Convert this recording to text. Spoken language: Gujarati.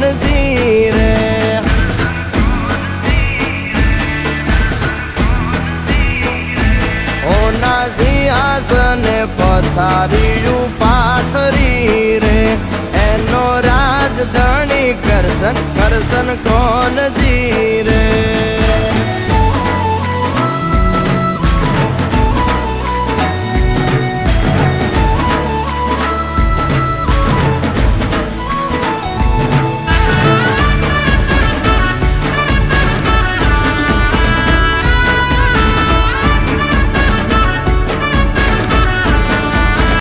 કોણજી રે ઓના સિંહાસને પથારીયું પાથરી રે એનો રાજધણી કરશન કરશન કોણજી